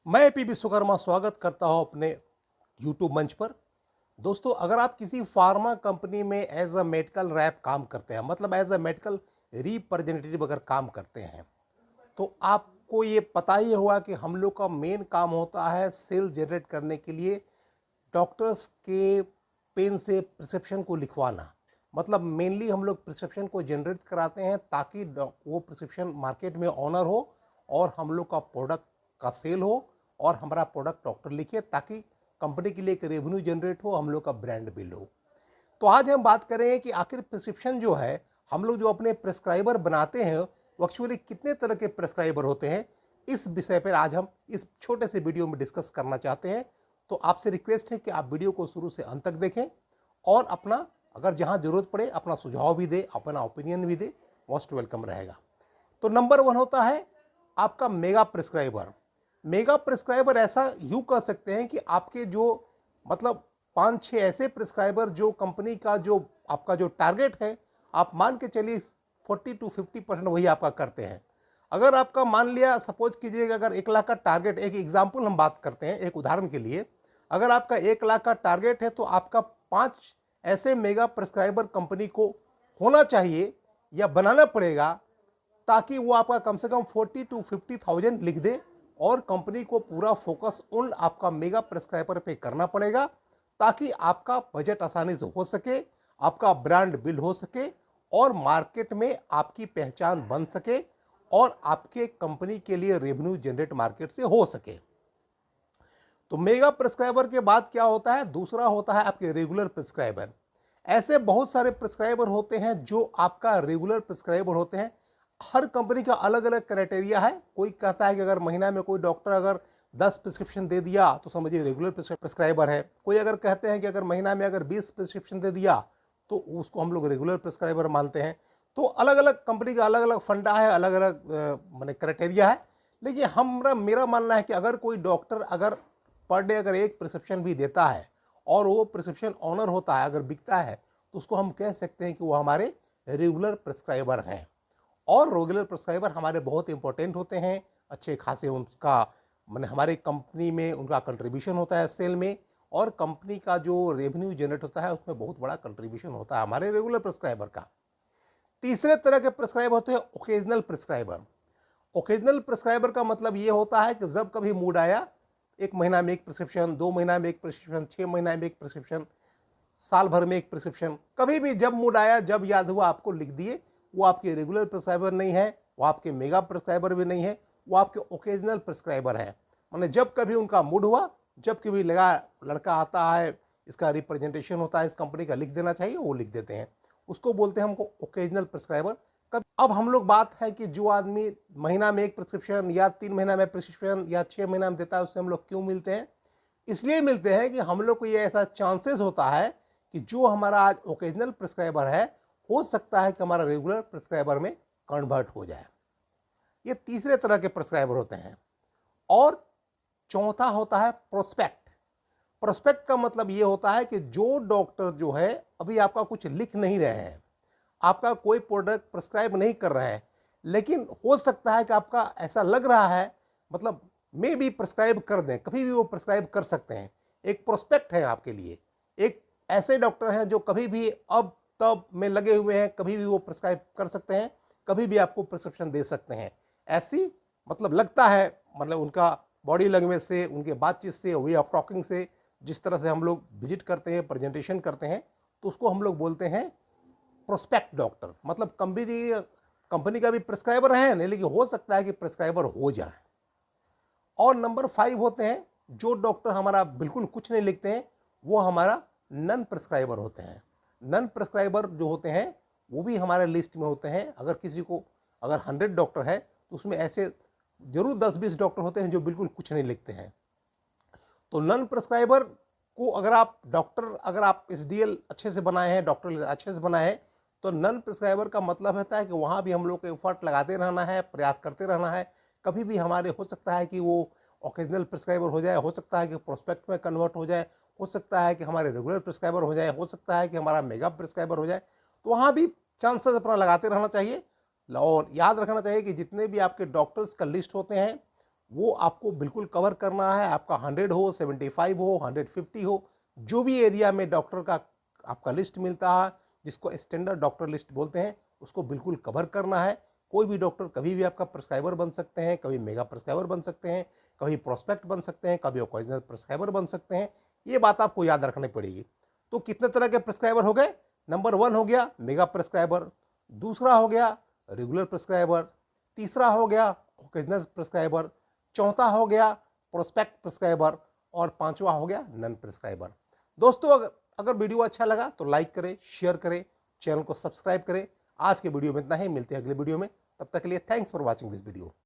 मैं पी विश्वकर्मा स्वागत करता हूं अपने यूट्यूब मंच पर। दोस्तों, अगर आप किसी फार्मा कंपनी में एज अ मेडिकल रैप काम करते हैं, मतलब एज अ मेडिकल रिप्रेजेंटेटिव अगर काम करते हैं, तो आपको ये पता ही होगा कि हम लोग का मेन काम होता है सेल जनरेट करने के लिए डॉक्टर्स के पेन से प्रिस्क्रिप्शन को लिखवाना। मतलब मेनली हम लोग प्रिस्क्रिप्शन को जनरेट कराते हैं ताकि वो प्रिस्क्रिप्शन मार्केट में ऑनर हो और हम लोग का प्रोडक्ट का सेल हो और हमारा प्रोडक्ट डॉक्टर लिखे, ताकि कंपनी के लिए एक रेवेन्यू जनरेट हो, हम लोग का ब्रांड बिल्ड हो। तो आज हम बात करें कि आखिर प्रिस्क्रिप्शन जो है, हम लोग जो अपने प्रेस्क्राइबर बनाते हैं वो एक्चुअली कितने तरह के प्रेस्क्राइबर होते हैं, इस विषय पर आज हम इस छोटे से वीडियो में डिस्कस करना चाहते हैं। तो आपसे रिक्वेस्ट है कि आप वीडियो को शुरू से अंत तक देखें और अपना अगर जहां जरूरत पड़े अपना सुझाव भी दे, अपना ओपिनियन भी दे, मोस्ट वेलकम रहेगा। तो नंबर 1 होता है आपका मेगा प्रिस्क्राइबर। मेगा प्रिस्क्राइबर ऐसा यूँ कह सकते हैं कि आपके जो मतलब 5-6 ऐसे प्रिस्क्राइबर जो कंपनी का जो आपका जो टारगेट है, आप मान के चलिए 40 to 50% वही आपका करते हैं। अगर आपका मान लिया, सपोज कीजिएगा, अगर 1 लाख का टारगेट, एक एग्जाम्पल हम बात करते हैं, एक उदाहरण के लिए, अगर आपका 1 लाख का टारगेट है तो आपका 5 ऐसे मेगा प्रिस्क्राइबर कंपनी को होना चाहिए या बनाना पड़ेगा, ताकि वो आपका कम से कम 40 to 50,000 लिख दे और कंपनी को पूरा फोकस उन आपका मेगा प्रिस्क्राइबर पे करना पड़ेगा, ताकि आपका बजट आसानी से हो सके, आपका ब्रांड बिल्ड हो सके और मार्केट में आपकी पहचान बन सके और आपके कंपनी के लिए रेवेन्यू जनरेट मार्केट से हो सके। तो मेगा प्रिस्क्राइबर के बाद क्या होता है, दूसरा होता है आपके रेगुलर प्रिस्क्राइबर। ऐसे बहुत सारे प्रिस्क्राइबर होते हैं जो आपका रेगुलर प्रिस्क्राइबर होते हैं। हर कंपनी का अलग अलग क्राइटेरिया है। कोई कहता है कि अगर महीना में कोई डॉक्टर अगर 10 प्रिस्क्रिप्शन दे दिया तो समझिए रेगुलर प्रिस्क्राइबर है। कोई अगर कहते हैं कि अगर महीना में अगर 20 प्रिस्क्रिप्शन दे दिया तो उसको हम लोग रेगुलर प्रिस्क्राइबर मानते हैं। तो अलग अलग कंपनी का अलग अलग फंडा है, अलग अलग मैंने क्राइटेरिया है। लेकिन मेरा मानना है कि अगर कोई डॉक्टर अगर पर डे अगर 1 प्रिस्क्रिप्शन भी देता है और वो प्रिस्क्रिप्शन ऑनर होता है, अगर बिकता है, तो उसको हम कह सकते हैं कि वो हमारे रेगुलर प्रिस्क्राइबर हैं। और रेगुलर प्रिस्क्राइबर हमारे बहुत इंपॉर्टेंट होते हैं, अच्छे खासे उनका मैंने हमारे कंपनी में उनका कंट्रीब्यूशन होता है सेल में, और कंपनी का जो रेवेन्यू जनरेट होता है उसमें बहुत बड़ा कंट्रीब्यूशन होता है हमारे रेगुलर प्रिस्क्राइबर का। तीसरे तरह के प्रिस्क्राइबर होते हैं ओकेजनल प्रिस्क्राइबर। ओकेजनल प्रिस्क्राइबर का मतलब ये होता है कि जब कभी मूड आया, 1 महीना में 1 प्रिस्क्रिप्शन, 2 महीना में 1 प्रिस्क्रिप्शन, 6 महीना में 1 प्रिस्क्रिप्शन, साल भर में 1 प्रिस्क्रिप्शन, कभी भी जब मूड आया, जब याद हुआ आपको लिख दिए। वो आपके रेगुलर प्रिस्क्राइबर नहीं है, वो आपके मेगा प्रिस्क्राइबर भी नहीं है, वो आपके ओकेजनल प्रिस्क्राइबर हैं। मैंने जब कभी उनका मूड हुआ, जब कभी लगा लड़का आता है, इसका रिप्रेजेंटेशन होता है, इस कंपनी का लिख देना चाहिए, वो लिख देते हैं। उसको बोलते हैं हमको ओकेजनल प्रिस्क्राइबर। अब हम लोग बात है कि जो आदमी महीना में 1 प्रिस्क्रिप्शन या 3 महीना में प्रिस्क्रिप्शन या 6 महीना में देता है, उससे हम लोग क्यों मिलते हैं? इसलिए मिलते हैं कि हम लोग को ये ऐसा चांसेस होता है कि जो हमारा आज ओकेजनल प्रिस्क्राइबर है, हो सकता है कि हमारा रेगुलर प्रिस्क्राइबर में कन्वर्ट हो जाए। ये तीसरे तरह के प्रिस्क्राइबर होते हैं। और चौथा होता है प्रोस्पेक्ट। प्रोस्पेक्ट का मतलब ये होता है कि जो डॉक्टर जो है अभी आपका कुछ लिख नहीं रहे हैं, आपका कोई प्रोडक्ट प्रिस्क्राइब नहीं कर रहे हैं, लेकिन हो सकता है कि आपका ऐसा लग रहा है, मतलब मे भी प्रिस्क्राइब कर दें, कभी भी वो प्रिस्क्राइब कर सकते हैं। एक प्रोस्पेक्ट है आपके लिए। एक ऐसे डॉक्टर हैं जो कभी भी अब तब में लगे हुए हैं, कभी भी वो प्रिस्क्राइब कर सकते हैं, कभी भी आपको प्रिस्क्रिप्शन दे सकते हैं। ऐसी मतलब लगता है, मतलब उनका बॉडी लैंग्वेज से, उनके बातचीत से, वे ऑफ टॉकिंग से, जिस तरह से हम लोग विजिट करते हैं, प्रेजेंटेशन करते हैं, तो उसको हम लोग बोलते हैं प्रोस्पेक्ट डॉक्टर। मतलब कंपनी का भी प्रिस्क्राइबर है नहीं, लेकिन हो सकता है कि प्रिस्क्राइबर हो जाए। और नंबर 5 होते हैं जो डॉक्टर हमारा बिल्कुल कुछ नहीं लिखते हैं, वो हमारा नन प्रिस्क्राइबर होते हैं। नन प्रिस्क्राइबर जो होते हैं वो भी हमारे लिस्ट में होते हैं। अगर किसी को अगर 100 डॉक्टर है तो उसमें ऐसे जरूर 10-20 डॉक्टर होते हैं जो बिल्कुल कुछ नहीं लिखते हैं। तो नन प्रिस्क्राइबर को अगर आप SDL अच्छे से बनाए हैं, डॉक्टर अच्छे से बनाए हैं, तो नन प्रिस्क्राइबर का मतलब होता है कि वहाँ भी हम लोग को एफर्ट लगाते रहना है, प्रयास करते रहना है। कभी भी हमारे हो सकता है कि वो ओकेजनल प्रिस्क्राइबर हो जाए, हो सकता है कि प्रोस्पेक्ट में कन्वर्ट हो जाए, हो सकता है कि हमारे रेगुलर प्रिस्क्राइबर हो जाए, हो सकता है कि हमारा मेगा प्रिस्क्राइबर हो जाए। तो वहाँ भी चांसेस अपना लगाते रहना चाहिए। और याद रखना चाहिए कि जितने भी आपके डॉक्टर्स का लिस्ट होते हैं वो आपको बिल्कुल कवर करना है। आपका 100 हो, 75 हो, 150 हो, जो भी एरिया में डॉक्टर का आपका लिस्ट मिलता है, जिसको स्टैंडर्ड डॉक्टर लिस्ट बोलते हैं, उसको बिल्कुल कवर करना है। कोई भी डॉक्टर कभी भी आपका प्रिस्क्राइबर बन सकते हैं, कभी मेगा प्रिस्क्राइबर बन सकते हैं, कभी प्रोस्पेक्ट बन सकते हैं, कभी ओकेजनल प्रिस्क्राइबर बन सकते हैं। ये बात आपको याद रखनी पड़ेगी। तो कितने तरह के प्रिस्क्राइबर हो गए? नंबर 1 हो गया मेगा प्रिस्क्राइबर, दूसरा हो गया रेगुलर प्रिस्क्राइबर, तीसरा हो गया ओकेजनल प्रिस्क्राइबर, चौथा हो गया प्रोस्पेक्ट प्रिस्क्राइबर और पांचवा हो गया नन प्रिस्क्राइबर। दोस्तों अगर वीडियो अच्छा लगा तो लाइक करें, शेयर करें, चैनल को सब्सक्राइब करें। आज के वीडियो में इतना ही, मिलते हैं अगले वीडियो में। तब तक के लिए thanks for watching this video.